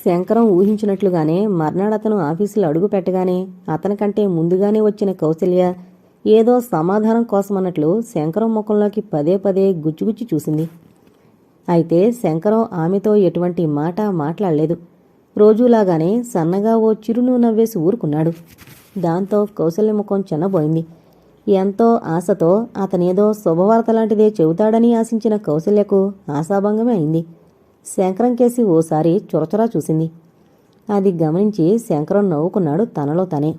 శంకరం ఊహించినట్లుగానే మర్నాడతను ఆఫీసులో అడుగు పెట్టగానే అతనికంటే ముందుగానే వచ్చిన కౌసల్య ఏదో సమాధానం కోసమన్నట్లు శంకరం ముఖంలోకి పదే పదే గుచ్చిగుచ్చి చూసింది. అయితే శంకరం ఆమెతో ఎటువంటి మాట మాట్లాడలేదు. రోజూలాగానే సన్నగా ఓ చిరునవ్వు నవ్వేసి ఊరుకున్నాడు. దాంతో కౌసల్య ముఖం చిన్నబోయింది. ఎంతో ఆశతో అతనేదో శుభవార్త లాంటిదే చెబుతాడని ఆశించిన కౌసల్యకు ఆశాభంగమే అయింది. శంకరం కేసి ఓసారి చురచురా చూసింది. అది గమనించి శంకరం నవ్వుకున్నాడు తనలో తనే.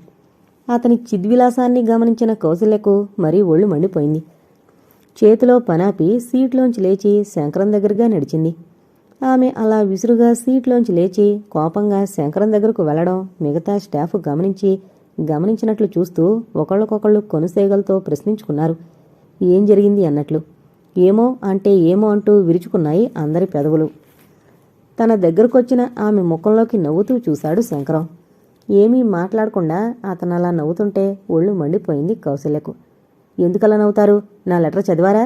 అతని చిద్విలాసాన్ని గమనించిన కౌసల్యకు మరీ ఒళ్ళు మండిపోయింది. చేతిలో పనాపి సీట్లోంచి లేచి శంకరం దగ్గరగా నడిచింది. ఆమె అలా విసురుగా సీట్లోంచి లేచి కోపంగా శంకరం దగ్గరకు వెళ్లడం మిగతా స్టాఫ్ గమనించినట్లు చూస్తూ ఒకళ్ళకొకళ్ళు కొనుసేగలతో ప్రశ్నించుకున్నారు. ఏం జరిగింది అన్నట్లు. ఏమో అంటే ఏమో అంటూ విరుచుకున్నాయి అందరి పెదవులు. తన దగ్గరకొచ్చిన ఆమె ముఖంలోకి నవ్వుతూ చూశాడు శంకరం. ఏమీ మాట్లాడకుండా అతనలా నవ్వుతుంటే ఒళ్ళు మండిపోయింది కౌసల్యకు. ఎందుకలా నవ్వుతారు? నా లెటర్ చదివారా?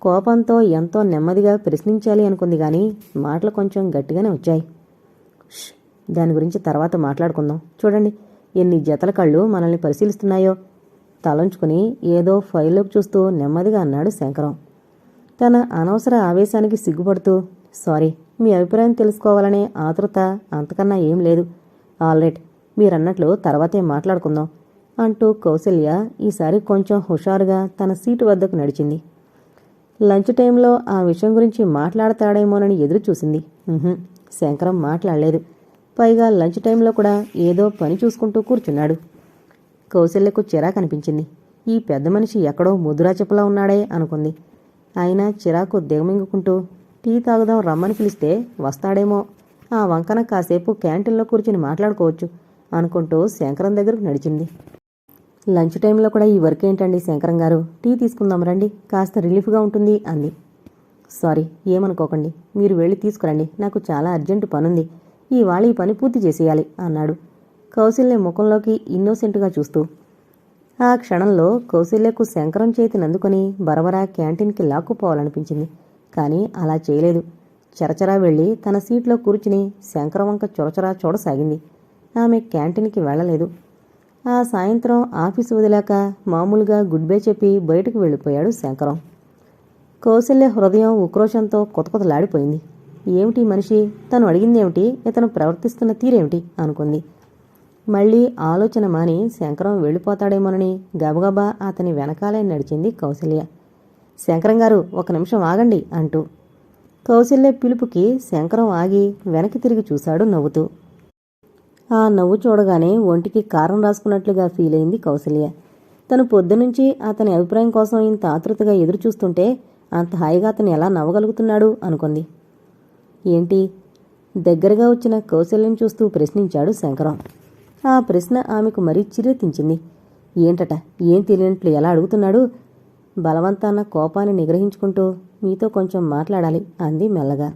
కోపంతో ఎంతో నెమ్మదిగా ప్రశ్నించాలి అనుకుంది గాని మాటలు కొంచెం గట్టిగానే వచ్చాయి. దాని గురించి తర్వాత మాట్లాడుకుందాం. చూడండి ఎన్ని జతల కళ్ళు మనల్ని పరిశీలిస్తున్నాయో. తలంచుకుని ఏదో ఫైల్లోకి చూస్తూ నెమ్మదిగా అన్నాడు శంకరం. తన అనవసర ఆవేశానికి సిగ్గుపడుతూ, సారీ, మీ అభిప్రాయం తెలుసుకోవాలనే ఆతృత అంతకన్నా ఏం లేదు. ఆల్రైట్, మీరన్నట్లు తర్వాతే మాట్లాడుకుందాం అంటూ కౌసల్య ఈసారి కొంచెం హుషారుగా తన సీటు వద్దకు నడిచింది. లంచ్ టైంలో ఆ విషయం గురించి మాట్లాడతాడేమోనని ఎదురు చూసింది. శంకరం మాట్లాడలేదు. పైగా లంచ్ టైంలో కూడా ఏదో పని చూసుకుంటూ కూర్చున్నాడు. కౌసల్యకు చిరాకనిపించింది. ఈ పెద్ద మనిషి ఎక్కడో ముదురా చెప్పులా ఉన్నాడే అనుకుంది. అయినా చిరాకు దిగమింగుకుంటూ టీ తాగుదాం రమ్మని పిలిస్తే వస్తాడేమో, ఆ వంకన కాసేపు క్యాంటీన్లో కూర్చుని మాట్లాడుకోవచ్చు అనుకుంటూ శంకరం దగ్గరకు నడిచింది. లంచ్ టైంలో కూడా ఈ వర్క్ ఏంటండి శంకరం గారు? టీ తీసుకుందాం రండి, కాస్త రిలీఫ్గా ఉంటుంది అంది. సారీ, ఏమనుకోకండి, మీరు వెళ్ళి తీసుకురండి, నాకు చాలా అర్జెంటు పనుంది, ఇవాళ ఈ పని పూర్తి చేసేయాలి అన్నాడు కౌసల్య ముఖంలోకి ఇన్నోసెంట్గా చూస్తూ. ఆ క్షణంలో కౌసల్యకు శంకరం చేతిని అందుకుని బరబరా క్యాంటీన్కి లాక్కుపోవాలనిపించింది. కానీ అలా చేయలేదు. చరచరా వెళ్లి తన సీట్లో కూర్చుని శంకరం వంక చొరచరా చూడసాగింది. ఆమె క్యాంటీన్కి వెళ్లలేదు. ఆ సాయంత్రం ఆఫీసు వదిలాక మామూలుగా గుడ్ బై చెప్పి బయటకు వెళ్ళిపోయాడు శంకరం. కౌసల్య హృదయం ఉక్రోషంతో కొతకొతలాడిపోయింది. ఏమిటి మనిషి, తను అడిగిందేమిటి, ఇతను ప్రవర్తిస్తున్న తీరేమిటి అనుకుంది. మళ్లీ ఆలోచన మాని శంకరం వెళ్ళిపోతాడేమోనని గబగబా అతని వెనకాలే నడిచింది కౌసల్య. శంకరం గారు, ఒక నిమిషం ఆగండి అంటూ. కౌసల్య పిలుపుకి శంకరం ఆగి వెనక్కి తిరిగి చూశాడు నవ్వుతూ. ఆ నవ్వు చూడగానే ఒంటికి కారం రాసుకున్నట్లుగా ఫీల్ అయింది కౌసల్య. తను పొద్దునుంచి అతని అభిప్రాయం కోసం ఇంత ఆతృతగా ఎదురుచూస్తుంటే అంత హాయిగా అతను ఎలా నవ్వగలుగుతున్నాడు అనుకుంది. ఏంటి? దగ్గరగా వచ్చిన కౌసల్యం చూస్తూ ప్రశ్నించాడు శంకరం. ఆ ప్రశ్న ఆమెకు మరీ చిరెత్తించింది. ఏంటట, ఏం తెలియనట్లు ఎలా అడుగుతున్నాడు? బలవంతాన కోపాన్ని నిగ్రహించుకుంటూ, మీతో కొంచెం మాట్లాడాలి అంది మెల్లగా.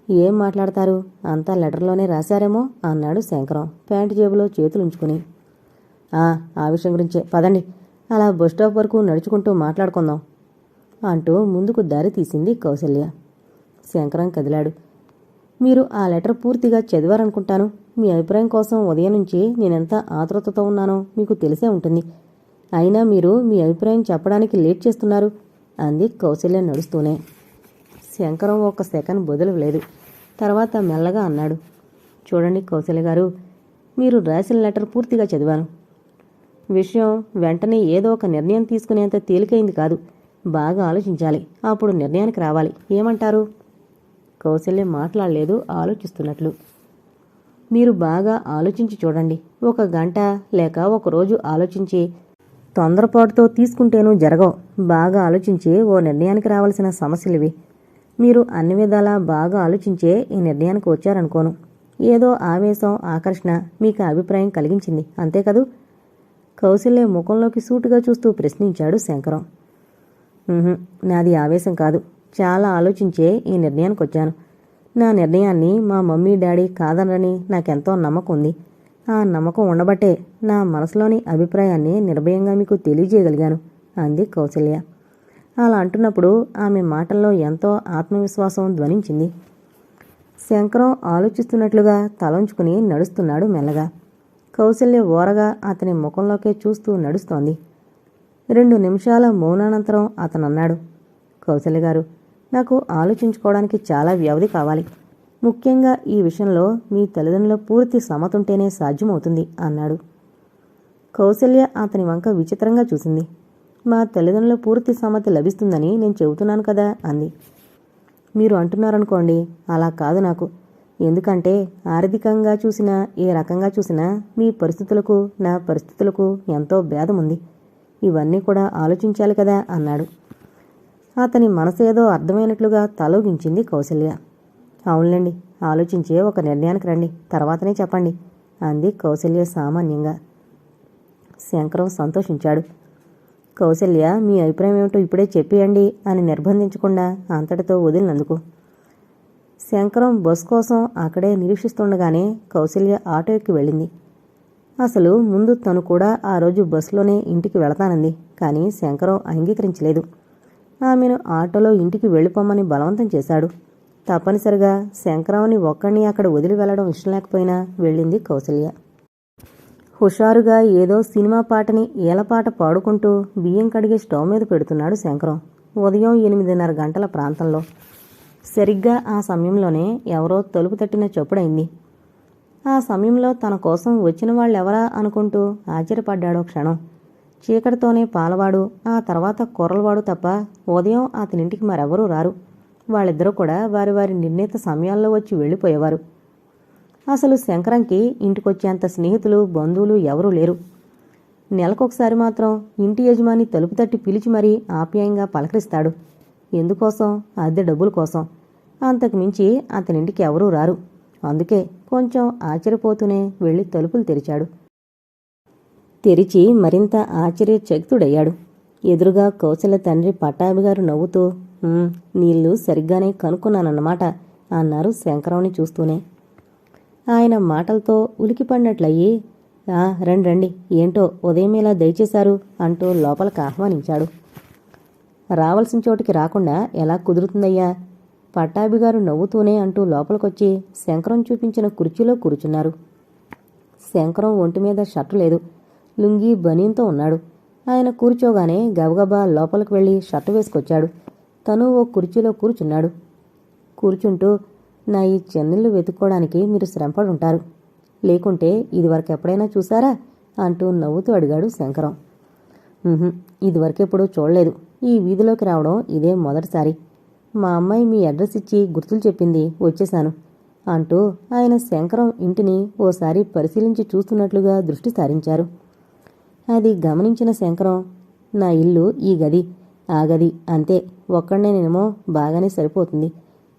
ఏం మాట్లాడతారు? అంతా లెటర్లోనే రాశారేమో అన్నాడు శంకరం ప్యాంటు జేబులో చేతులుంచుకుని. ఆ విషయం గురించే, పదండి, అలా బస్టాప్ వరకు నడుచుకుంటూ మాట్లాడుకుందాం అంటూ ముందుకు దారి తీసింది కౌసల్య. శంకరం కదిలాడు. మీరు ఆ లెటర్ పూర్తిగా చదివారనుకుంటాను. మీ అభిప్రాయం కోసం ఉదయం నుంచి నేనెంత ఆతృతతో ఉన్నానో మీకు తెలిసే ఉంటుంది. అయినా మీరు మీ అభిప్రాయం చెప్పడానికి లేట్ చేస్తున్నారు అంది కౌసల్య నడుస్తూనే. శంకరం ఒక సెకండ్ బదులలేదు. తర్వాత మెల్లగా అన్నాడు. చూడండి కౌసల్య గారు, మీరు రాసిన లెటర్ పూర్తిగా చదివాను. విషయం వెంటనే ఏదో ఒక నిర్ణయం తీసుకునేంత తేలికైంది కాదు. బాగా ఆలోచించాలి, అప్పుడు నిర్ణయానికి రావాలి. ఏమంటారు? కౌసల్య మాట్లాడలేదు, ఆలోచిస్తున్నట్లు. మీరు బాగా ఆలోచించి చూడండి. ఒక గంట లేక ఒక రోజు ఆలోచించి, తొందరపాటుతో తీసుకుంటేనూ జరగవు. బాగా ఆలోచించి ఓ నిర్ణయానికి రావాల్సిన సమస్యలివి. మీరు అన్ని విధాలా బాగా ఆలోచించే ఈ నిర్ణయానికి వచ్చారనుకోను. ఏదో ఆవేశం, ఆకర్షణ మీకు అభిప్రాయం కలిగించింది, అంతే కదూ? కౌసల్య ముఖంలోకి సూటుగా చూస్తూ ప్రశ్నించాడు శంకరం. నాది ఆవేశం కాదు, చాలా ఆలోచించే ఈ నిర్ణయానికి వచ్చాను. నా నిర్ణయాన్ని మా మమ్మీ డాడీ కాదనరని నాకెంతో నమ్మకం ఉంది. ఆ నమ్మకం ఉండబట్టే నా మనసులోని అభిప్రాయాన్ని నిర్భయంగా మీకు తెలియజేయగలిగాను అంది కౌసల్య. అలా అంటున్నప్పుడు ఆమె మాటల్లో ఎంతో ఆత్మవిశ్వాసం ధ్వనించింది. శంకరం ఆలోచిస్తున్నట్లుగా తలంచుకుని నడుస్తున్నాడు మెల్లగా. కౌసల్య ఓరగా అతని ముఖంలోకే చూస్తూ నడుస్తోంది. 2 నిమిషాల మౌనానంతరం అతనన్నాడు, కౌసల్య గారు, నాకు ఆలోచించుకోవడానికి చాలా వ్యవధి కావాలి. ముఖ్యంగా ఈ విషయంలో మీ తల్లిదండ్రుల పూర్తి సమ్మతుంటేనే సాధ్యమవుతుంది అన్నాడు. కౌసల్య అతని వంక విచిత్రంగా చూసింది. మా తల్లిదండ్రుల పూర్తి సమ్మతి లభిస్తుందని నేను చెబుతున్నాను కదా అంది. మీరు అంటున్నారనుకోండి, అలా కాదు నాకు. ఎందుకంటే ఆర్థికంగా చూసినా ఏ రకంగా చూసినా మీ పరిస్థితులకు నా పరిస్థితులకు ఎంతో భేదముంది. ఇవన్నీ కూడా ఆలోచించాలి కదా అన్నాడు. అతని మనసేదో అర్థమైనట్లుగా తలోగించింది కౌసల్య. అవునులేండి, ఆలోచించే ఒక నిర్ణయానికి రండి, తర్వాతనే చెప్పండి అంది కౌసల్య సామాన్యంగా. శంకరం సంతోషించాడు. కౌసల్య, మీ అభిప్రాయం ఏమిటో ఇప్పుడే చెప్పేయండి అని నిర్బంధించకుండా అంతటితో వదిలినందుకు. శంకరం బస్ కోసం అక్కడే నిరీక్షిస్తుండగానే కౌసల్య ఆటో ఎక్కి వెళ్ళింది. అసలు ముందు తను కూడా ఆ రోజు బస్సులోనే ఇంటికి వెళతానంది. కానీ శంకరం అంగీకరించలేదు. ఆమెను ఆటోలో ఇంటికి వెళ్ళిపోమ్మని బలవంతం చేశాడు. తప్పనిసరిగా శంకరావుని ఒక్కడిని అక్కడ వదిలి వెళ్లడం ఇష్టం లేకపోయినా వెళ్ళింది కౌసల్య. హుషారుగా ఏదో సినిమా పాటని ఏలపాట పాడుకుంటూ బియ్యం కడిగి స్టవ్ మీద పెడుతున్నాడు శంకరం. ఉదయం 8:30 గంటల ప్రాంతంలో. సరిగ్గా ఆ సమయంలోనే ఎవరో తలుపు తట్టిన చప్పుడైంది. ఆ సమయంలో తన కోసం వచ్చిన వాళ్ళెవరా అనుకుంటూ ఆశ్చర్యపడ్డాడో క్షణం. చీకటితోనే పాలవాడు, ఆ తర్వాత కుర్రలవాడు తప్ప ఉదయం అతనింటికి మరెవరూ రారు. వాళ్ళిద్దరూ కూడా వారి వారి నిర్ణీత సమయాల్లో వచ్చి వెళ్ళిపోయేవారు. అసలు శంకరంకి ఇంటికొచ్చేంత స్నేహితులు బంధువులు ఎవరూ లేరు. నెలకొకసారి మాత్రం ఇంటి యజమాని తలుపు తట్టి పిలిచి మరీ ఆప్యాయంగా పలకరిస్తాడు. ఎందుకోసం? అద్దె డబ్బుల కోసం. అంతకుమించి అతనింటికి ఎవరూ రారు. అందుకే కొంచెం ఆశ్చర్యపోతూనే వెళ్ళి తలుపులు తెరిచాడు. తెరిచి మరింత ఆశ్చర్యచకితుడయ్యాడు. ఎదురుగా కౌసల్య తండ్రి పట్టాభిగారు నవ్వుతూ, నీళ్లు సరిగ్గానే కనుక్కున్నానన్నమాట అన్నారు శంకరావుని చూస్తూనే. ఆయన మాటలతో ఉలికిపడినట్లయి, రండి రండి, ఏంటో ఉదయమేలా దయచేశారు అంటూ లోపలికి ఆహ్వానించాడు. రావాల్సిన చోటికి రాకుండా ఎలా కుదురుతుందయ్యా? పట్టాభిగారు నవ్వుతూనే అంటూ లోపలికొచ్చి శంకరం చూపించిన కుర్చీలో కూర్చున్నారు. శంకరం ఒంటిమీద షర్టు లేదు, లుంగీ బనీన్తో ఉన్నాడు. ఆయన కూర్చోగానే గబగబా లోపలికి వెళ్ళి షర్టు వేసుకొచ్చాడు. తను ఓ కుర్చీలో కూర్చున్నాడు. కూర్చుంటూ, నా ఈ చెన్నెళ్ళు వెతుక్కోవడానికి మీరు శ్రమపడుంటారు, లేకుంటే ఇదివరకెప్పుడైనా చూసారా అంటూ నవ్వుతూ అడిగాడు శంకరం. ఇదివరకెప్పుడూ చూడలేదు. ఈ వీధిలోకి రావడం ఇదే మొదటిసారి. మా అమ్మాయి మీ అడ్రస్ ఇచ్చి గుర్తులు చెప్పింది, వచ్చేశాను అంటూ ఆయన శంకరం ఇంటిని ఓసారి పరిశీలించి చూస్తున్నట్లుగా దృష్టి సారించారు. అది గమనించిన శంకరం, నా ఇల్లు ఈ గది, ఆ గది అంతే, ఒక్కడనే నేనేమో బాగానే సరిపోతుంది.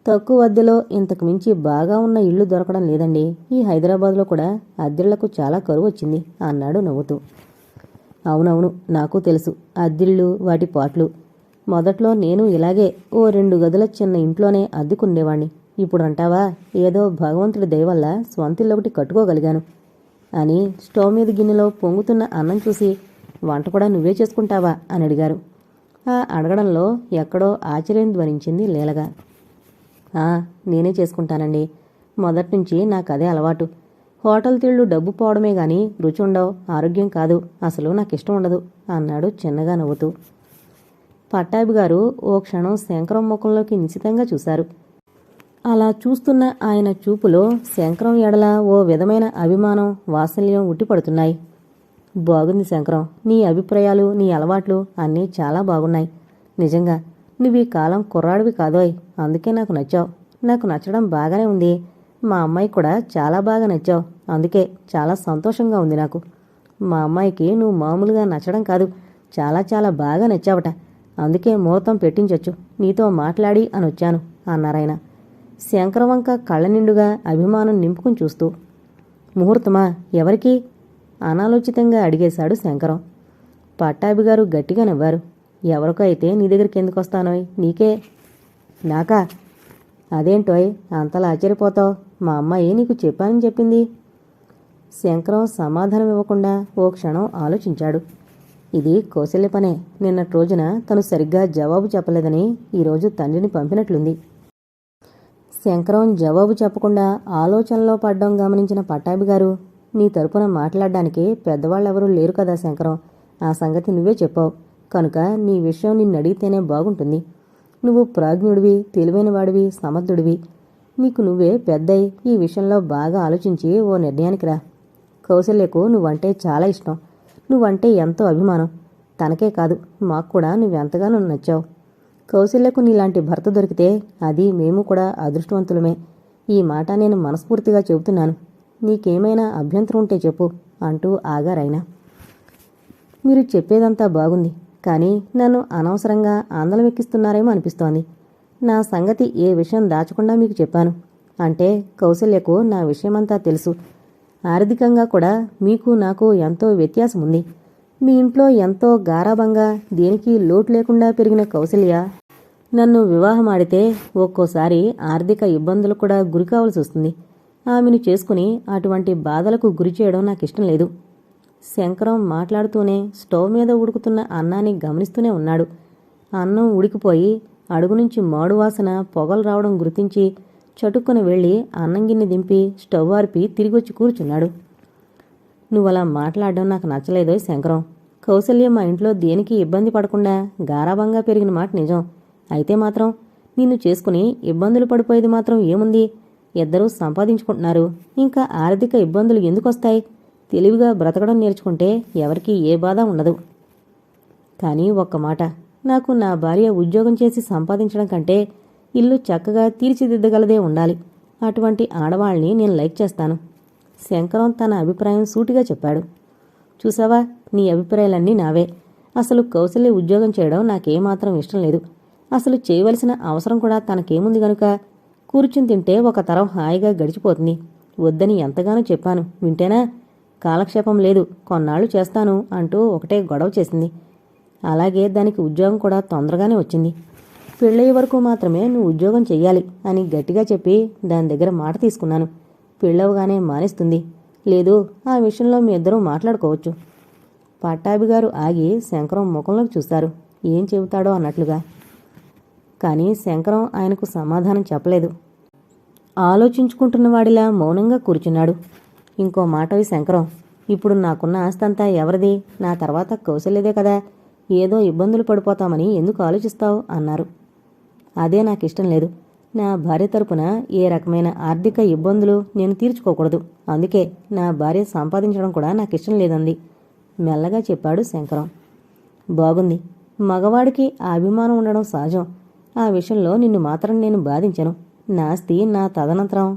తక్కువ అద్దెలో ఇంతకు మించి బాగా ఉన్న ఇల్లు దొరకడం లేదండి. ఈ హైదరాబాద్లో కూడా అద్దెళ్లకు చాలా కరువు వచ్చింది అన్నాడు నవ్వుతూ. అవునవును, నాకు తెలుసు. అద్దిళ్ళు, వాటి పాట్లు. మొదట్లో నేను ఇలాగే ఓ 2 గదుల చిన్న ఇంట్లోనే అద్దెకుండేవాణ్ణి. ఇప్పుడు అంటావా, ఏదో భగవంతుడి దయవల్ల స్వంతిల్లు ఒకటి కట్టుకోగలిగాను అని స్టవ్ మీద గిన్నెలో పొంగుతున్న అన్నం చూసి, వంట కూడా నువ్వే చేసుకుంటావా అని అడిగారు. ఆ అడగడంలో ఎక్కడో ఆశ్చర్యం ధ్వనించింది లీలగా. నేనే చేసుకుంటానండి. మొదట్నుంచి నాకదే అలవాటు. హోటల్ తిళ్ళు డబ్బు పోవడమే గాని రుచి ఉండవు, ఆరోగ్యం కాదు, అసలు నాకిష్టం ఉండదు అన్నాడు చిన్నగా నవ్వుతూ. పట్టాభిగారు ఓ క్షణం శంకరం ముఖంలోకి నిశితంగా చూశారు. అలా చూస్తున్న ఆయన చూపులో శంకరం ఎడల ఓ విధమైన అభిమానం, వాత్సల్యం ఉట్టిపడుతున్నాయి. బాగుంది శంకరం, నీ అభిప్రాయాలు, నీ అలవాట్లు అన్నీ చాలా బాగున్నాయి. నిజంగా నువ్వీ కాలం కుర్రాడివి కాదోయ్, అందుకే నాకు నచ్చావు. నాకు నచ్చడం బాగానే ఉంది. మా అమ్మాయి కూడా చాలా బాగా నచ్చావు, అందుకే చాలా సంతోషంగా ఉంది నాకు. మా అమ్మాయికి నువ్వు మామూలుగా నచ్చడం కాదు, చాలా చాలా బాగా నచ్చావట. అందుకే ముహూర్తం పెట్టించొచ్చు, నీతో మాట్లాడి అని వచ్చాను అన్నారాయన. శంకరవంక కళ్ళ నిండుగా అభిమానం నింపుకుని చూస్తూ. ముహూర్తమా? ఎవరికి? అనాలోచితంగా అడిగేశాడు శంకరం. పట్టాభిగారు గట్టిగా నవ్వారు. ఎవరికో అయితే నీ దగ్గరికి ఎందుకు వస్తానోయ్, నీకే. నాకా? అదేంటోయ్ అంతలా ఆశ్చర్యపోతావు? మా అమ్మాయి నీకు చెప్పానని చెప్పింది. శంకరం సమాధానం ఇవ్వకుండా ఓ క్షణం ఆలోచించాడు. ఇది కౌశల్య పనే. నిన్నటి రోజున తను సరిగ్గా జవాబు చెప్పలేదని ఈరోజు తండ్రిని పంపినట్లుంది. శంకరం జవాబు చెప్పకుండా ఆలోచనలో పడ్డం గమనించిన పట్టాభిగారు, నీ తరపున మాట్లాడడానికి పెద్దవాళ్ళెవరూ లేరు కదా శంకరం, ఆ సంగతి నువ్వే చెప్పావు కనుక నీ విషయం నిన్నడిగితేనే బాగుంటుంది. నువ్వు ప్రాజ్ఞుడివి, తెలివైనవాడివి, సమర్థుడివి. నీకు నువ్వే పెద్దయి ఈ విషయంలో బాగా ఆలోచించి ఓ నిర్ణయానికి రా. కౌసల్యకు నువ్వంటే చాలా ఇష్టం, నువ్వంటే ఎంతో అభిమానం. తనకే కాదు, మాకు కూడా నువ్వెంతగానో నచ్చావు. కౌసల్యకు నీలాంటి భర్త దొరికితే అది మేము కూడా అదృష్టవంతులమే. ఈ మాట నేను మనస్ఫూర్తిగా చెబుతున్నాను. నీకేమైనా అభ్యంతరం ఉంటే చెప్పు అంటూ ఆగారాయన. మీరు చెప్పేదంతా బాగుంది, కానీ నన్ను అనవసరంగా ఆందోళన ఎక్కిస్తున్నారేమో అనిపిస్తోంది. నా సంగతి ఏ విషయం దాచకుండా మీకు చెప్పాను. అంటే కౌసల్యకు నా విషయమంతా తెలుసు. ఆర్థికంగా కూడా మీకు నాకు ఎంతో వ్యత్యాసం ఉంది. మీ ఇంట్లో ఎంతో గారాబంగా దేనికి లోటు లేకుండా పెరిగిన కౌసల్య నన్ను వివాహమాడితే ఒక్కోసారి ఆర్థిక ఇబ్బందులు కూడా గురి కావాల్సి వస్తుంది. ఆమెను చేసుకుని అటువంటి బాధలకు గురి చేయడం నాకిష్టం లేదు. శంకరం మాట్లాడుతూనే స్టవ్ మీద ఉడుకుతున్న అన్నాన్ని గమనిస్తూనే ఉన్నాడు. అన్నం ఉడికిపోయి అడుగు నుంచి మాడు వాసన పొగలు రావడం గుర్తించి చటుక్కున వెళ్లి అన్నం గిన్నె దింపి స్టవ్ ఆర్పి తిరిగొచ్చి కూర్చున్నాడు. నువ్వలా మాట్లాడడం నాకు నచ్చలేదో శంకరం. కౌసల్య మా ఇంట్లో దేనికి ఇబ్బంది పడకుండా గారాబంగా పెరిగిన మాట నిజం. అయితే మాత్రం నిన్ను చేసుకుని ఇబ్బందులు పడిపోయేది మాత్రం ఏముంది? ఇద్దరూ సంపాదించుకుంటున్నారు. ఇంకా ఆర్థిక ఇబ్బందులు ఎందుకొస్తాయి? తెలివిగా బ్రతకడం నేర్చుకుంటే ఎవరికీ ఏ బాధ ఉండదు. కానీ ఒక్క మాట, నాకు నా భార్య ఉద్యోగం చేసి సంపాదించడం కంటే ఇల్లు చక్కగా తీర్చిదిద్దగలదే ఉండాలి. అటువంటి ఆడవాళ్ళని నేను లైక్ చేస్తాను. శంకరం తన అభిప్రాయం సూటిగా చెప్పాడు. చూసావా, నీ అభిప్రాయాలన్నీ నావే. అసలు కౌసల్య ఉద్యోగం చేయడం నాకేమాత్రం ఇష్టం లేదు. అసలు చేయవలసిన అవసరం కూడా తనకేముంది గనుక కూర్చుని తింటే ఒక తరం హాయిగా గడిచిపోతుంది. వద్దని ఎంతగానో చెప్పాను, వింటేనా? కాలక్షేపం లేదు, కొన్నాళ్లు చేస్తాను అంటూ ఒకటే గొడవ చేసింది. అలాగే దానికి ఉద్యోగం కూడా తొందరగానే వచ్చింది. పెళ్ళయ్యే వరకు మాత్రమే నువ్వు ఉద్యోగం చెయ్యాలి అని గట్టిగా చెప్పి దాని దగ్గర మాట తీసుకున్నాను. పెళ్ళవగానే మానేస్తుంది. లేదు, ఆ విషయంలో మీ ఇద్దరూ మాట్లాడుకోవచ్చు. పట్టాభిగారు ఆగి శంకరం ముఖంలోకి చూశారు, ఏం చెబుతాడో అన్నట్లుగా. కానీ శంకరం ఆయనకు సమాధానం చెప్పలేదు. ఆలోచించుకుంటున్నవాడిలా మౌనంగా కూర్చున్నాడు. ఇంకో మాటవి శంకరం, ఇప్పుడు నాకున్న ఆస్తంతా ఎవరిది? నా తర్వాత కౌసల్యదే కదా. ఏదో ఇబ్బందులు పడిపోతామని ఎందుకు ఆలోచిస్తావు అన్నారు. అదే నాకిష్టం లేదు. నా భార్య తరపున ఏ రకమైన ఆర్థిక ఇబ్బందులు నేను తీర్చుకోకూడదు. అందుకే నా భార్య సంపాదించడం కూడా నాకిష్టం లేదంది మెల్లగా చెప్పాడు శంకరం. బాగుంది, మగవాడికి ఆ అభిమానం ఉండడం సహజం. ఆ విషయంలో నిన్ను మాత్రం నేను బాధించను. నా ఆస్తి నా తదనంతరం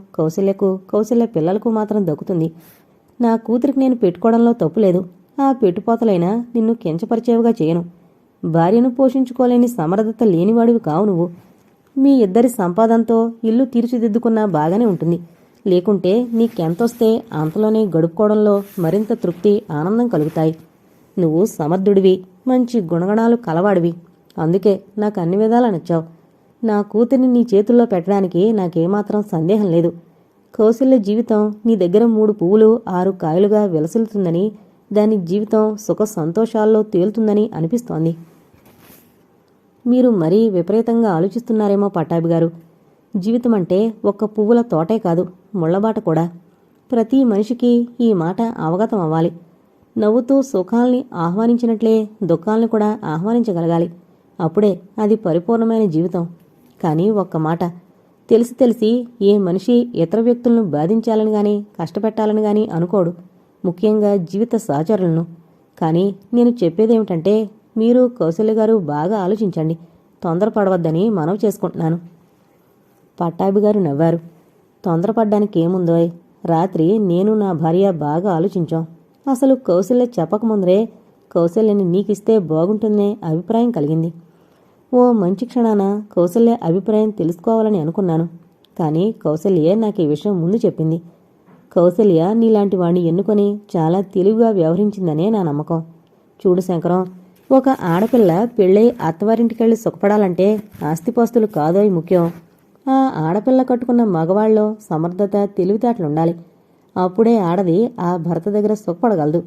కౌసల్య పిల్లలకు మాత్రం దక్కుతుంది. నా కూతురికి నేను పెట్టుకోవడంలో తప్పులేదు. ఆ పెట్టుపోతలైనా నిన్ను కించపరిచేవిగా చేయను. భార్యను పోషించుకోలేని సమర్థత లేనివాడివి కావు నువ్వు. మీ ఇద్దరి సంపాదనతో ఇల్లు తీర్చిదిద్దుకున్నా బాగానే ఉంటుంది. లేకుంటే నీకెంతొస్తే అంతలోనే గడుపుకోవడంలో మరింత తృప్తి, ఆనందం కలుగుతాయి. నువ్వు సమర్థుడివి, మంచి గుణగణాలు కలవాడివి. అందుకే నాకు అన్ని విధాలా నచ్చావు. నా కూతురిని నీ చేతుల్లో పెట్టడానికి నాకేమాత్రం సందేహం లేదు. కౌసల్య జీవితం నీ దగ్గర 3 పువ్వులు 6 కాయలుగా విలసిల్లుతుందని, దాని జీవితం సుఖ సంతోషాల్లో తేలుతుందని అనిపిస్తోంది. మీరు మరీ విపరీతంగా ఆలోచిస్తున్నారేమో పట్టాభిగారు. జీవితమంటే ఒక్క పువ్వుల తోటే కాదు, ముళ్లబాట కూడా. ప్రతి మనిషికి ఈ మాట అవగతం అవ్వాలి. నవ్వుతూ సుఖాల్ని ఆహ్వానించినట్లే దుఃఖాల్ని కూడా ఆహ్వానించగలగాలి. అప్పుడే అది పరిపూర్ణమైన జీవితం. కానీ ఒక్క మాట, తెలిసి ఏ మనిషి ఇతర వ్యక్తులను బాధించాలని గాని కష్టపెట్టాలని గాని అనుకోడు, ముఖ్యంగా జీవిత సహచరులను. కానీ నేను చెప్పేదేమిటంటే, మీరు కౌసల్య గారు బాగా ఆలోచించండి. తొందరపడవద్దని మనవి చేసుకుంటున్నాను. పట్టాభిగారు నవ్వారు. తొందరపడ్డానికి ఏముందోయ్? రాత్రి నేను నా భార్య బాగా ఆలోచించాం. అసలు కౌసల్య చెప్పకముందరే కౌసల్యని నీకిస్తే బాగుంటుందనే అభిప్రాయం కలిగింది. ఓ మంచి క్షణాన కౌసల్య అభిప్రాయం తెలుసుకోవాలని అనుకున్నాను. కానీ కౌసల్యే నాకు ఈ విషయం ముందు చెప్పింది. కౌసల్య నీలాంటి వాణ్ణి ఎన్నుకొని చాలా తెలివిగా వ్యవహరించిందనే నా నమ్మకం. చూడు శంకరం, ఒక ఆడపిల్ల పెళ్ళై అత్తవారింటికెళ్ళి సుఖపడాలంటే ఆస్తిపాస్తులు కాదోయ్ ముఖ్యం. ఆ ఆడపిల్ల కట్టుకున్న మగవాళ్ళలో సమర్థత, తెలివితేటలుండాలి. అప్పుడే ఆడది ఆ భర్త దగ్గర సుఖపడగలదు.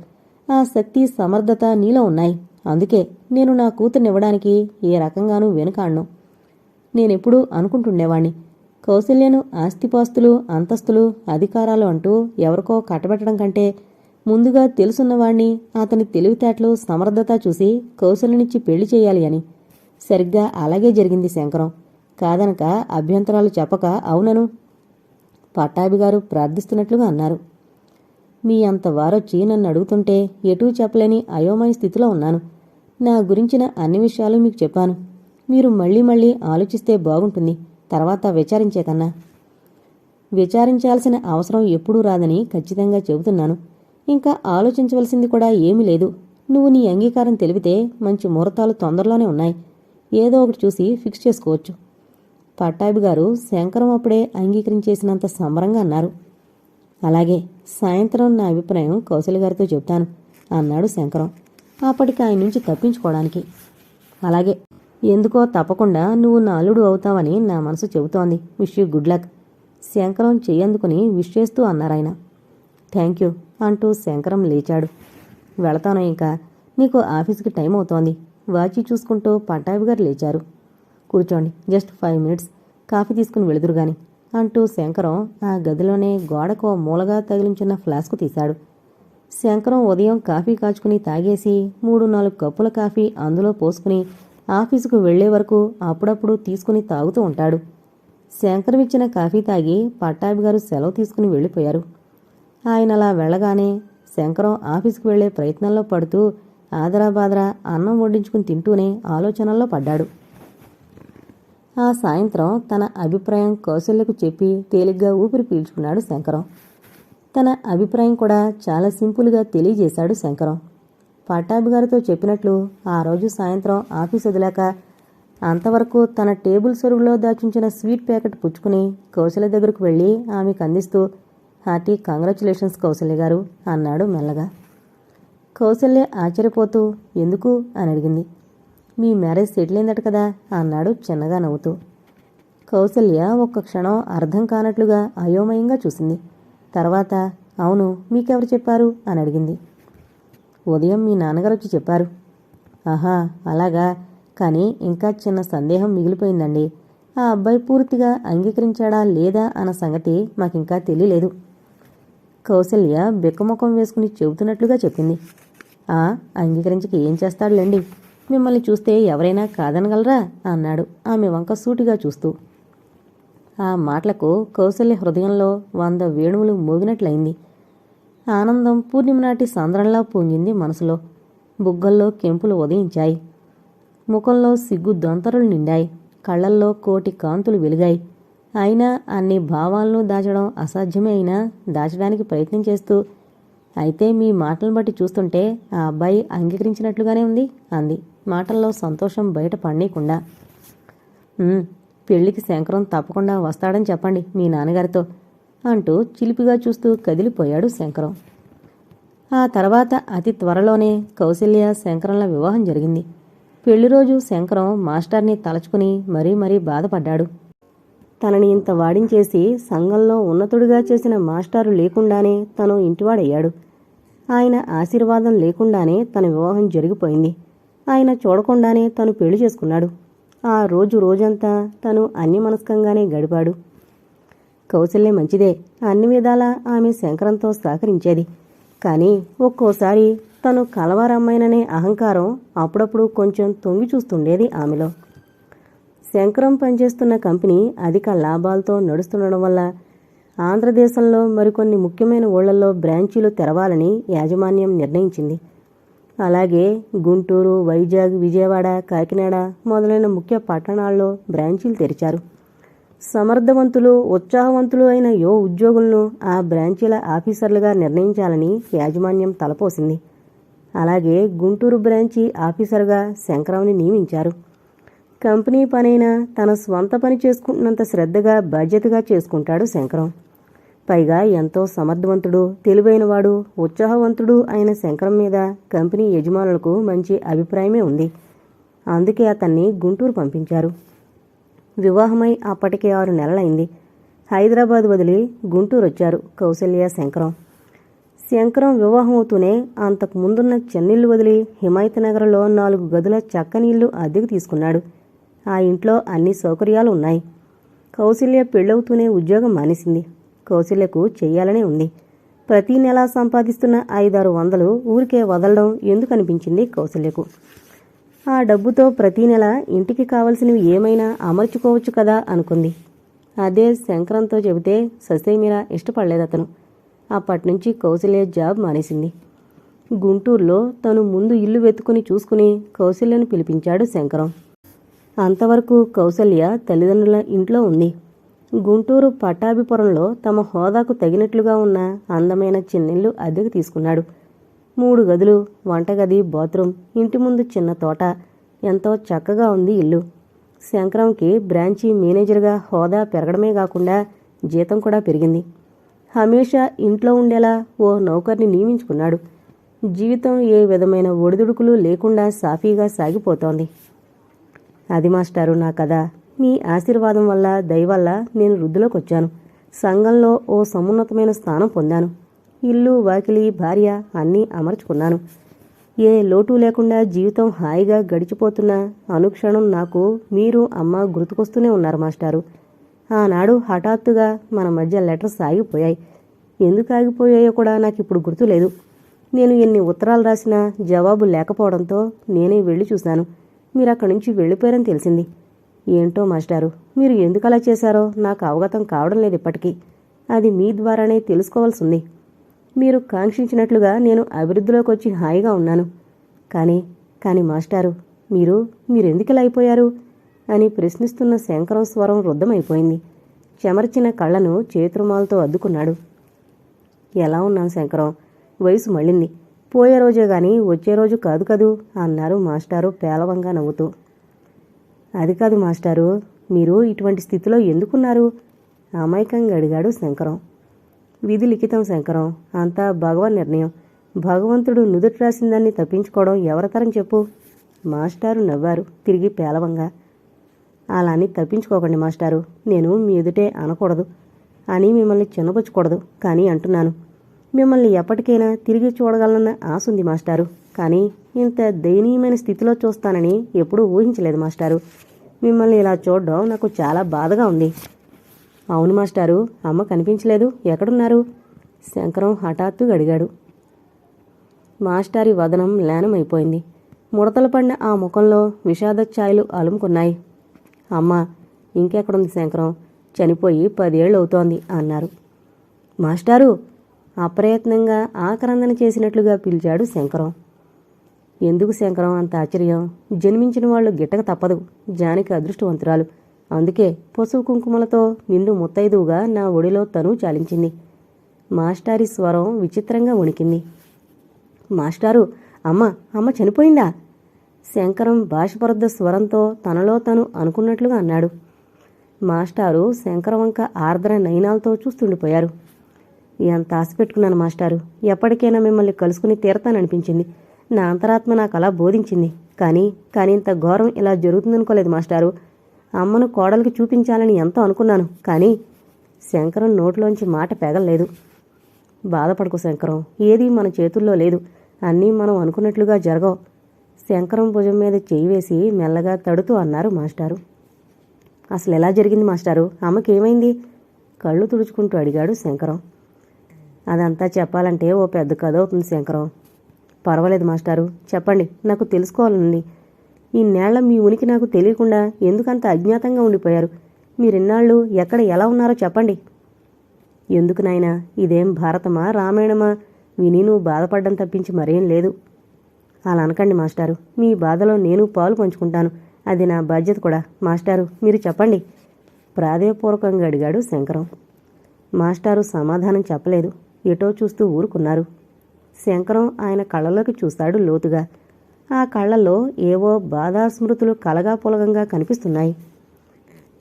ఆ శక్తి, సమర్థత నీలో ఉన్నాయి. అందుకే నేను నా కూతుర్నివ్వడానికి ఏ రకంగానూ వెనుకాడను. నేనెప్పుడూ అనుకుంటుండేవాణ్ణి, కౌసల్యను ఆస్తిపాస్తులు, అంతస్తులు, అధికారాలు అంటూ ఎవరికో కట్టబెట్టడం కంటే ముందుగా తెలుసున్నవాణ్ణి, అతని తెలివితేటలు, సమర్థత చూసి కౌసల్యనిచ్చి పెళ్లి చేయాలి అని. సరిగ్గా అలాగే జరిగింది శంకరం. కాదనక, అభ్యంతరాలు చెప్పక అవునను. పట్టాభిగారు ప్రార్థిస్తున్నట్లుగా అన్నారు. మీ అంత వారొచ్చి నన్ను అడుగుతుంటే ఎటూ చెప్పలేని అయోమయ స్థితిలో ఉన్నాను. నా గురించిన అన్ని విషయాలు మీకు చెప్పాను. మీరు మళ్ళీ మళ్ళీ ఆలోచిస్తే బాగుంటుంది, తర్వాత విచారించే కన్నా. విచారించాల్సిన అవసరం ఎప్పుడూ రాదని ఖచ్చితంగా చెబుతున్నాను. ఇంకా ఆలోచించవలసింది కూడా ఏమీ లేదు. నువ్వు నీ అంగీకారం తెలిపితే మంచి ముహూర్తాలు తొందరలోనే ఉన్నాయి. ఏదో ఒకటి చూసి ఫిక్స్ చేసుకోవచ్చు. పట్టాభిగారు శంకరం అప్పుడే అంగీకరించేసినంత సంబరంగా అన్నారు. అలాగే, సాయంత్రం నా అభిప్రాయం కౌశల్య గారితో చెప్తాను అన్నాడు శంకరం, అప్పటికి ఆయన నుంచి తప్పించుకోవడానికి. అలాగే, ఎందుకో తప్పకుండా నువ్వు నా అల్లుడు అవుతావని నా మనసు చెబుతోంది. Wish you good luck. Shankaram చెయ్యందుకుని విష్ చేస్తూ అన్నారాయన. థ్యాంక్ యూ అంటూ శంకరం లేచాడు. వెళతాను ఇంకా, నీకు ఆఫీస్కి టైం అవుతోంది. వాచి చూసుకుంటూ పట్టాభిగారు లేచారు. కూర్చోండి, జస్ట్ 5 minutes, కాఫీ తీసుకుని వెళుదురు గాని అంటూ శంకరం ఆ గదిలోనే గోడకో మూలగా తగిలించున్న ఫ్లాస్కు తీశాడు. శంకరం ఉదయం కాఫీ కాచుకుని తాగేసి 3-4 కప్పుల కాఫీ అందులో పోసుకుని ఆఫీసుకు వెళ్లే వరకు అప్పుడప్పుడు తీసుకుని తాగుతూ ఉంటాడు. శంకరం ఇచ్చిన కాఫీ తాగి పట్టాభిగారు సెలవు తీసుకుని వెళ్ళిపోయారు. ఆయన అలా వెళ్లగానే శంకరం ఆఫీసుకు వెళ్లే ప్రయత్నంలో పడుతూ ఆదరాబాదరా అన్నం వడ్డించుకుని తింటూనే ఆలోచనల్లో పడ్డాడు. ఆ సాయంత్రం తన అభిప్రాయం కౌశల్యకు చెప్పి తేలిగ్గా ఊపిరి పీల్చుకున్నాడు శంకరం. తన అభిప్రాయం కూడా చాలా సింపుల్గా తెలియజేశాడు శంకరం. పట్టాభిగారితో చెప్పినట్లు ఆ రోజు సాయంత్రం ఆఫీసు వదిలాక అంతవరకు తన టేబుల్ సొరుగులో దాచుంచిన స్వీట్ ప్యాకెట్ పుచ్చుకుని కౌశల్య దగ్గరకు వెళ్ళి ఆమెకు అందిస్తూ, హార్టీ కంగ్రాచులేషన్స్ కౌశల్య గారు అన్నాడు మెల్లగా. కౌశల్య ఆశ్చర్యపోతూ ఎందుకు అని అడిగింది. మీ మ్యారేజ్ సెటిల్ అయిందట కదా అన్నాడు చిన్నగా నవ్వుతూ. కౌసల్య ఒక్క క్షణం అర్థం కానట్లుగా అయోమయంగా చూసింది. తర్వాత, అవును, మీకెవరు చెప్పారు అని అడిగింది. ఉదయం మీ నాన్నగారు వచ్చి చెప్పారు. ఆహా, అలాగా. కానీ ఇంకా చిన్న సందేహం మిగిలిపోయిందండి. ఆ అబ్బాయి పూర్తిగా అంగీకరించాడా లేదా అన్న సంగతి మాకింకా తెలియలేదు. కౌసల్య బిక్కముఖం వేసుకుని చెబుతున్నట్లుగా చెప్పింది. అంగీకరించక ఏం చేస్తాడులేండి. మిమ్మల్ని చూస్తే ఎవరైనా కాదనగలరా అన్నాడు ఆమె వంక సూటిగా చూస్తూ. ఆ మాటలకు కౌసల్య హృదయంలో 100 వేణువులు మోగినట్లయింది. ఆనందం పూర్ణిమ నాటి సంద్రంలా పొంగింది మనసులో. బుగ్గల్లో కెంపులు ఉదయించాయి. ముఖంలో సిగ్గు దొంతరులు నిండాయి. కళ్లల్లో కోటి కాంతులు వెలిగాయి. అయినా అన్ని భావాలను దాచడం అసాధ్యమే అయినా దాచడానికి ప్రయత్నం చేస్తూ, అయితే మీ మాటలను బట్టి చూస్తుంటే ఆ అబ్బాయి అంగీకరించినట్లుగానే ఉంది అంది, మాటల్లో సంతోషం బయట పడనీయకుండా. పెళ్లికి శంకరం తప్పకుండా వస్తాడని చెప్పండి మీ నాన్నగారితో అంటూ చిలిపిగా చూస్తూ కదిలిపోయాడు శంకరం. ఆ తర్వాత అతి త్వరలోనే కౌశల్య శంకరంల వివాహం జరిగింది. పెళ్లిరోజు శంకరం మాస్టర్ని తలచుకుని మరీ మరీ బాధపడ్డాడు. తనని ఇంత వాడించేసి సంఘంలో ఉన్నతుడిగా చేసిన మాస్టారు లేకుండానే తను ఇంటివాడయ్యాడు. ఆయన ఆశీర్వాదం లేకుండానే తన వివాహం జరిగిపోయింది. ఆయన చూడకుండానే తను పెళ్లి చేసుకున్నాడు. ఆ రోజంతా తను అన్యమనస్కంగానే గడిపాడు. కౌశల్య మంచిదే, అన్ని విధాలా ఆమె శంకరంతో సహకరించేది. కానీ ఒక్కోసారి తను కలవారమ్మాయిననే అహంకారం అప్పుడప్పుడు కొంచెం తొంగి చూస్తుండేది ఆమెలో. శంకరం పనిచేస్తున్న కంపెనీ అధిక లాభాలతో నడుస్తుండడం వల్ల ఆంధ్రదేశంలో మరికొన్ని ముఖ్యమైన ఊళ్లలో బ్రాంచీలు తెరవాలని యాజమాన్యం నిర్ణయించింది. అలాగే గుంటూరు, వైజాగ్, విజయవాడ, కాకినాడ మొదలైన ముఖ్య పట్టణాల్లో బ్రాంచీలు తెరిచారు. సమర్థవంతులు, ఉత్సాహవంతులు అయిన ఉద్యోగులను ఆ బ్రాంచీల ఆఫీసర్లుగా నిర్ణయించాలని యాజమాన్యం తలపోసింది. అలాగే గుంటూరు బ్రాంచీ ఆఫీసర్గా శంకరంని నియమించారు. కంపెనీ పనైనా తన స్వంత పని చేసుకుంటున్నంత శ్రద్ధగా, బాధ్యతగా చేసుకుంటాడు శంకరం. పైగా ఎంతో సమర్థవంతుడు, తెలివైనవాడు, ఉత్సాహవంతుడు అయిన శంకరం మీద కంపెనీ యజమానులకు మంచి అభిప్రాయమే ఉంది. అందుకే అతన్ని గుంటూరు పంపించారు. వివాహమై అప్పటికే 6 నెలలైంది. హైదరాబాద్ వదిలి గుంటూరు వచ్చారు కౌశల్య, శంకరం. శంకరం వివాహం అవుతూనే అంతకు ముందున్న చెన్నిళ్లు వదిలి హిమాయతనగర్లో 4 గదుల చక్కని ఇల్లు అద్దెకు తీసుకున్నాడు. ఆ ఇంట్లో అన్ని సౌకర్యాలు ఉన్నాయి. కౌశల్య పెళ్ళవుతూనే ఉద్యోగం మానేసింది. కౌశల్యకు చెయ్యాలనే ఉంది. ప్రతి నెలా సంపాదిస్తున్న 500-600 ఊరికే వదలడం ఎందుకనిపించింది కౌశల్యకు. ఆ డబ్బుతో ప్రతీ నెల ఇంటికి కావలసినవి ఏమైనా అమర్చుకోవచ్చు కదా అనుకుంది. అదే శంకరంతో చెబితే ససేమిరా ఇష్టపడలేదతను. అప్పట్నుంచి కౌశల్య జాబ్ మానేసింది. గుంటూరులో తను ముందు ఇల్లు వెతుకుని చూసుకుని కౌశల్యను పిలిపించాడు శంకరం. అంతవరకు కౌశల్య తల్లిదండ్రుల ఇంట్లో ఉంది. గుంటూరు పట్టాభిపురంలో తమ హోదాకు తగినట్లుగా ఉన్న అందమైన చిన్నిల్లు అద్దెకు తీసుకున్నాడు. 3 గదులు, వంటగది, బాత్రూం, ఇంటి ముందు చిన్న తోట, ఎంతో చక్కగా ఉంది ఇల్లు. శంకరంకి బ్రాంచీ మేనేజర్గా హోదా పెరగడమే కాకుండా జీతం కూడా పెరిగింది. హమేషా ఇంట్లో ఉండేలా ఓ నౌకర్ని నియమించుకున్నాడు. జీవితం ఏ విధమైన ఒడిదుడుకులు లేకుండా సాఫీగా సాగిపోతోంది. అది మాస్టారు నా కథ. మీ ఆశీర్వాదం వల్ల దయవల్ల నేను వృద్ధిలోకొచ్చాను. సంఘంలో ఓ సమున్నతమైన స్థానం పొందాను. ఇల్లు, వాకిలి, భార్య అన్నీ అమర్చుకున్నాను. ఏ లోటు లేకుండా జీవితం హాయిగా గడిచిపోతున్నా అనుక్షణం నాకు మీరు, అమ్మ గుర్తుకొస్తూనే ఉన్నారు మాస్టారు. ఆనాడు హఠాత్తుగా మన మధ్య లెటర్స్ ఆగిపోయాయి. ఎందుకు ఆగిపోయాయో కూడా నాకిప్పుడు గుర్తులేదు. నేను ఎన్ని ఉత్తరాలు రాసినా జవాబు లేకపోవడంతో నేనే వెళ్ళి చూశాను. మీరు అక్కడి నుంచి వెళ్ళిపోయారని తెలిసింది. ఏంటో మాస్టారు, మీరు ఎందుకలా చేశారో నాకు అవగతం కావడం లేదు ఇప్పటికీ. అది మీ ద్వారానే తెలుసుకోవాల్సింది. మీరు కాంక్షించినట్లుగా నేను అభివృద్ధిలోకి వచ్చి హాయిగా ఉన్నాను. కానీ మాస్టారు, మీరెందుకిలా అయిపోయారు అని ప్రశ్నిస్తున్న శంకరం స్వరం రుద్ధమైపోయింది. చెమర్చిన కళ్ళను చేతురుమాలతో అద్దుకున్నాడు. ఎలా ఉన్నాను శంకరం? వయసు మళ్ళింది. పోయే రోజే గాని వచ్చే రోజు కాదు కదూ అన్నారు మాస్టారు పేలవంగా నవ్వుతూ. అది కాదు మాస్టారు, మీరు ఇటువంటి స్థితిలో ఎందుకున్నారు అమాయకంగా అడిగాడు శంకరం. విధి లిఖితం శంకరం, అంతా భగవాన్ నిర్ణయం. భగవంతుడు నుదుట రాసిందాన్ని తప్పించుకోవడం ఎవరితరం చెప్పు? మాస్టారు నవ్వారు తిరిగి పేలవంగా. అలా అని తప్పించుకోకండి మాస్టారు. నేను మీ ఎదుటే అనకూడదు అని మిమ్మల్ని చిన్నపుచ్చకూడదు, కానీ అంటున్నాను. మిమ్మల్ని ఎప్పటికైనా తిరిగి చూడగలనన్న ఆశ ఉంది మాస్టారు. కానీ ఇంత దయనీయమైన స్థితిలో చూస్తానని ఎప్పుడూ ఊహించలేదు మాస్టారు. మిమ్మల్ని ఇలా చూడడం నాకు చాలా బాధగా ఉంది. అవును మాస్టారు, అమ్మ కనిపించలేదు, ఎక్కడున్నారు? శంకరం హఠాత్తుగా అడిగాడు. మాస్టారి వదనం లీనమైపోయింది. ముడతలు పడిన ఆ ముఖంలో విషాద ఛాయలు అలుముకున్నాయి. అమ్మా ఇంకెక్కడుంది శంకరం, చనిపోయి 10 ఏళ్ళు అవుతోంది అన్నారు. మాస్టారు అప్రయత్నంగా ఆకరందన చేసినట్లుగా పిలిచాడు శంకరం. ఎందుకు శంకరం అంత ఆశ్చర్యం? జన్మించిన వాళ్ళు గిట్టక తప్పదు. జానకి అదృష్టవంతురాలు. అందుకే పసుపు కుంకుమలతో నిండు ముత్తైదువుగా నా ఒడిలో తను చాలించింది. మాస్టారి స్వరం విచిత్రంగా వణికింది. మాస్టారు, అమ్మ చనిపోయిందా? శంకరం భాషపరుద్ద స్వరంతో తనలో తను అనుకున్నట్లుగా అన్నాడు. మాస్టారు శంకరం వంక ఆర్ద్ర నయనాలతో చూస్తుండిపోయారు. ఎంత ఆశ పెట్టుకున్నాను మాస్టారు. ఎప్పటికైనా మిమ్మల్ని కలుసుకుని తీరతాననిపించింది. నా అంతరాత్మ నాకు అలా బోధించింది. కానీ ఇంత ఘోరం ఇలా జరుగుతుందనుకోలేదు మాస్టారు. అమ్మను కోడలికి చూపించాలని ఎంతో అనుకున్నాను. కానీ శంకరం నోట్లోంచి మాట పెగల్లేదు. బాధపడకు శంకరం, ఏదీ మన చేతుల్లో లేదు. అన్నీ మనం అనుకున్నట్లుగా జరగవు. శంకరం భుజం మీద చేయి వేసి మెల్లగా తడుతూ అన్నారు మాస్టారు. అసలు ఎలా జరిగింది మాస్టారు? అమ్మకేమైంది? కళ్ళు తుడుచుకుంటూ అడిగాడు శంకరం. అదంతా చెప్పాలంటే ఓ పెద్ద కథ అవుతుంది శంకరం. పర్వాలేదు మాస్టారు, చెప్పండి, నాకు తెలుసుకోవాలనుంది. ఇన్నేళ్ల మీ ఉనికి నాకు తెలియకుండా ఎందుకంత అజ్ఞాతంగా ఉండిపోయారు? మీరిన్నాళ్ళు ఎక్కడ ఎలా ఉన్నారో చెప్పండి. ఎందుకు నాయనా, ఇదేం భారతమా రామాయణమా? విని నువ్వు బాధపడ్డం తప్పించి మరేం లేదు. అలా అనకండి మాస్టారు, మీ బాధలో నేను పాలు పంచుకుంటాను. అది నా బాధ్యత కూడా. మాస్టారు మీరు చెప్పండి ప్రాధేయపూర్వకంగా అడిగాడు శంకరం. మాస్టారు సమాధానం చెప్పలేదు. ఎటో చూస్తూ ఊరుకున్నారు. శంకరం ఆయన కళ్ళలోకి చూశాడు లోతుగా. ఆ కళ్ళల్లో ఏవో బాధాస్మృతులు కలగాపులగంగా కనిపిస్తున్నాయి.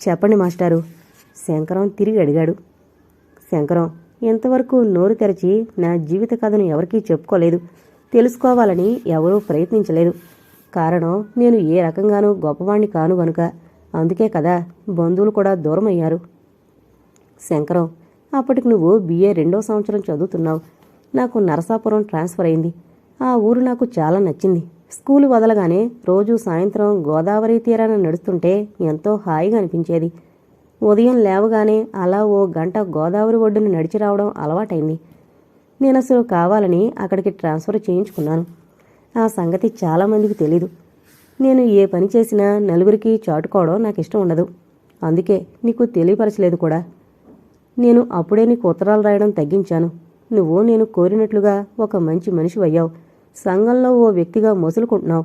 చెప్పండి మాస్టారు, శంకరం తిరిగి అడిగాడు. శంకరం, ఇంతవరకు నోరు తెరచి నా జీవిత కథను ఎవరికీ చెప్పుకోలేదు. తెలుసుకోవాలని ఎవరూ ప్రయత్నించలేదు. కారణం, నేను ఏ రకంగానూ గొప్పవాణ్ణి కాను గనుక. అందుకే కదా బంధువులు కూడా దూరమయ్యారు. శంకరం, అప్పటికి నువ్వు BA 2వ సంవత్సరం చదువుతున్నావు. నాకు నరసాపురం ట్రాన్స్ఫర్ అయింది. ఆ ఊరు నాకు చాలా నచ్చింది. స్కూలు వదలగానే రోజూ సాయంత్రం గోదావరి తీరాన నడుస్తుంటే ఎంతో హాయిగా అనిపించేది. ఉదయం లేవగానే అలా ఓ గంట గోదావరి ఒడ్డున నడిచి రావడం అలవాటైంది. నేనసలు కావాలని అక్కడికి ట్రాన్స్ఫర్ చేయించుకున్నాను. ఆ సంగతి చాలామందికి తెలీదు. నేను ఏ పని చేసినా నలుగురికి చాటుకోవడం నాకు ఇష్టం ఉండదు. అందుకే నీకు తెలియపరచలేదు కూడా. నేను అప్పుడే నీకు ఉత్తరాలు రాయడం తగ్గించాను. నువ్వు నేను కోరినట్లుగా ఒక మంచి మనిషివయ్యావు. సంఘంలో ఓ వ్యక్తిగా మొసులుకుంటున్నావు.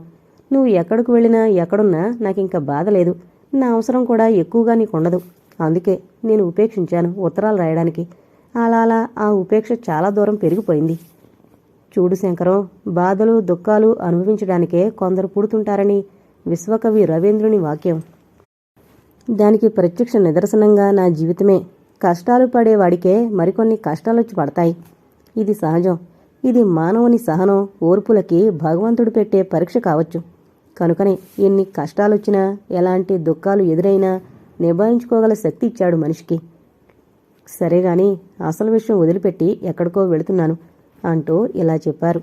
నువ్వు ఎక్కడికి వెళ్ళినా ఎక్కడున్నా నాకింక బాధ లేదు. నా అవసరం కూడా ఎక్కువగా నీకుండదు. అందుకే నేను ఉపేక్షించాను ఉత్తరాలు రాయడానికి. అలా ఆ ఉపేక్ష చాలా దూరం పెరిగిపోయింది. చూడు శంకరం, బాధలు దుఃఖాలు అనుభవించడానికే కొందరు పుడుతుంటారని విశ్వకవి రవీంద్రుని వాక్యం. దానికి ప్రత్యక్ష నిదర్శనంగా నా జీవితమే. కష్టాలు పడేవాడికే మరికొన్ని కష్టాలొచ్చి పడతాయి. ఇది సహజం. ఇది మానవుని సహనం, ఓర్పులకి భగవంతుడు పెట్టే పరీక్ష కావచ్చు. కనుకనే ఎన్ని కష్టాలొచ్చినా, ఎలాంటి దుఃఖాలు ఎదురైనా నిభాయించుకోగల శక్తి ఇచ్చాడు మనిషికి. సరేగాని అసలు విషయం వదిలిపెట్టి ఎక్కడికో వెళుతున్నాను అంటూ ఇలా చెప్పారు.